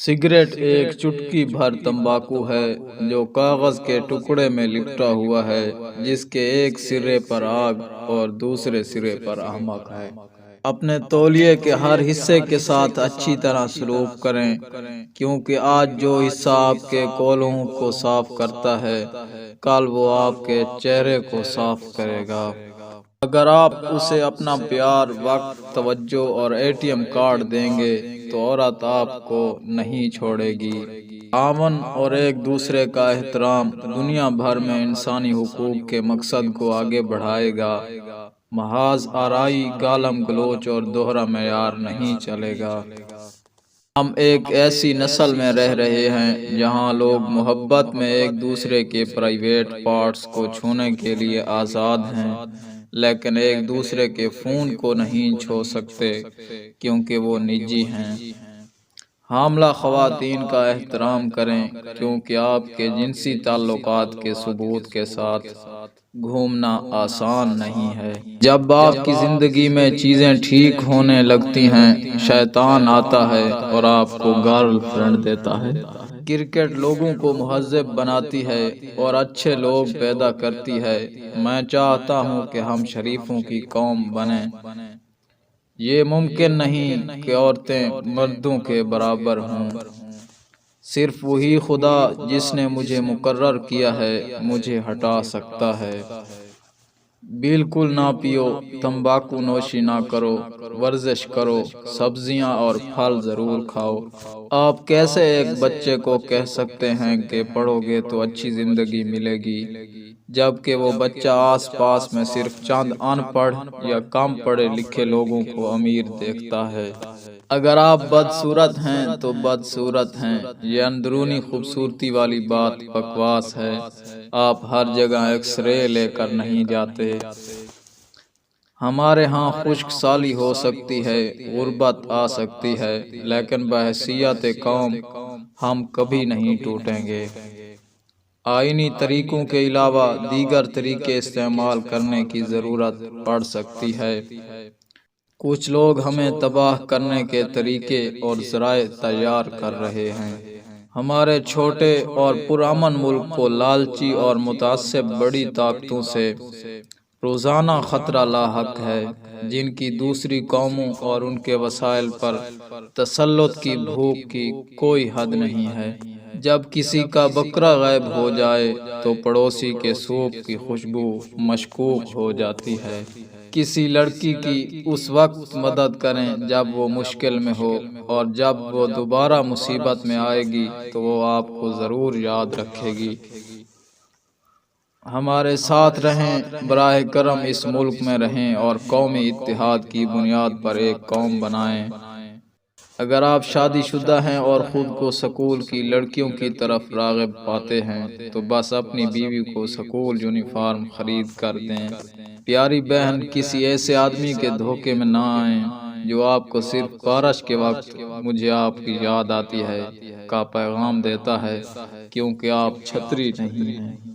Cigarette ایک چٹکی بھر تمباکو ہے جو کاغذ کے ٹکڑے میں لپٹا ہوا ہے، جس کے ایک سرے پر آگ اور دوسرے سرے پر احمق ہے۔ اپنے تولیے کے ہر حصے کے ساتھ اچھی طرح سلوک کریں، کیونکہ آج جو حصہ آپ کے کولہوں کو صاف کرتا ہے، کل وہ آپ کے چہرے کو صاف کرے گا۔ اگر آپ اسے اپنا پیار، وقت، توجہ اور ATM کارڈ دیں گے تو عورت آپ کو نہیں چھوڑے گی۔ تعاون اور ایک دوسرے کا احترام دنیا بھر میں انسانی حقوق کے مقصد کو آگے بڑھائے گا۔ محض آرائی، گالم گلوچ اور دوہرا معیار نہیں چلے گا۔ ہم ایک ایسی نسل میں رہ رہے ہیں جہاں لوگ محبت میں ایک دوسرے کے پرائیویٹ پارٹس کو چھونے کے لیے آزاد ہیں، لیکن ایک دوسرے کے فون کو نہیں چھو سکتے کیونکہ وہ نجی ہیں۔ حاملہ خواتین کا احترام کریں، کیونکہ آپ کے جنسی تعلقات کے ثبوت کے ساتھ گھومنا آسان نہیں ہے۔ جب آپ کی زندگی میں چیزیں ٹھیک ہونے لگتی ہیں، شیطان آتا ہے اور آپ کو گرل فرینڈ دیتا ہے۔ کرکٹ لوگوں کو مہذب بناتی ہے اور اچھے لوگ پیدا کرتی ہے۔ میں چاہتا ہوں کہ ہم شریفوں کی قوم بنیں۔ یہ ممکن نہیں کہ عورتیں مردوں کے برابر ہوں۔ صرف وہی خدا جس نے مجھے مقرر کیا ہے مجھے ہٹا سکتا ہے۔ بالکل نہ پیو، تمباکو نوشی نہ کرو، ورزش کرو، سبزیاں اور پھل ضرور کھاؤ۔ آپ کیسے ایک بچے کو کہہ سکتے ہیں کہ پڑھو گے تو اچھی زندگی ملے گی، جبکہ وہ بچہ آس پاس میں صرف چند ان پڑھ یا کم پڑھے لکھے لوگوں کو امیر دیکھتا ہے؟ اگر آپ بدصورت ہیں تو بدصورت ہیں، یہ اندرونی خوبصورتی والی بات بکواس ہے۔ آپ ہر جگہ ایکس رے لے کر نہیں جاتے۔ ہمارے ہاں خشک سالی ہو سکتی ہے، غربت آ سکتی ہے، لیکن بحیثیت قوم ہم کبھی نہیں ٹوٹیں گے۔ آئینی طریقوں کے علاوہ دیگر طریقے استعمال کرنے کی ضرورت پڑ سکتی ہے۔ کچھ لوگ ہمیں تباہ کرنے کے طریقے اور ذرائع تیار کر رہے ہیں۔ ہمارے چھوٹے اور پرامن ملک کو لالچی اور متعصب بڑی طاقتوں سے روزانہ خطرہ لاحق ہے، جن کی دوسری قوموں اور ان کے وسائل پر تسلط کی بھوک کی کوئی حد نہیں ہے۔ جب کسی کا بکرا غائب ہو جائے تو پڑوسی کے سوپ کی خوشبو مشکوک ہو جاتی ہے۔ کسی لڑکی کی اس وقت مدد کریں جب وہ مشکل میں ہو، اور جب وہ دوبارہ مصیبت میں آئے گی تو وہ آپ کو ضرور یاد رکھے گی۔ ہمارے ساتھ رہیں، براہ کرم اس ملک میں رہیں اور قومی اتحاد کی بنیاد پر ایک قوم بنائیں۔ اگر آپ شادی شدہ ہیں اور خود کو سکول کی لڑکیوں کی طرف راغب پاتے ہیں تو بس اپنی بیوی کو سکول یونیفارم خرید کر دیں۔ پیاری بہن، کسی ایسے آدمی کے دھوکے میں نہ آئیں جو آپ کو صرف بارش کے وقت "مجھے آپ کی یاد آتی ہے" کا پیغام دیتا ہے، کیونکہ آپ چھتری نہیں ہیں۔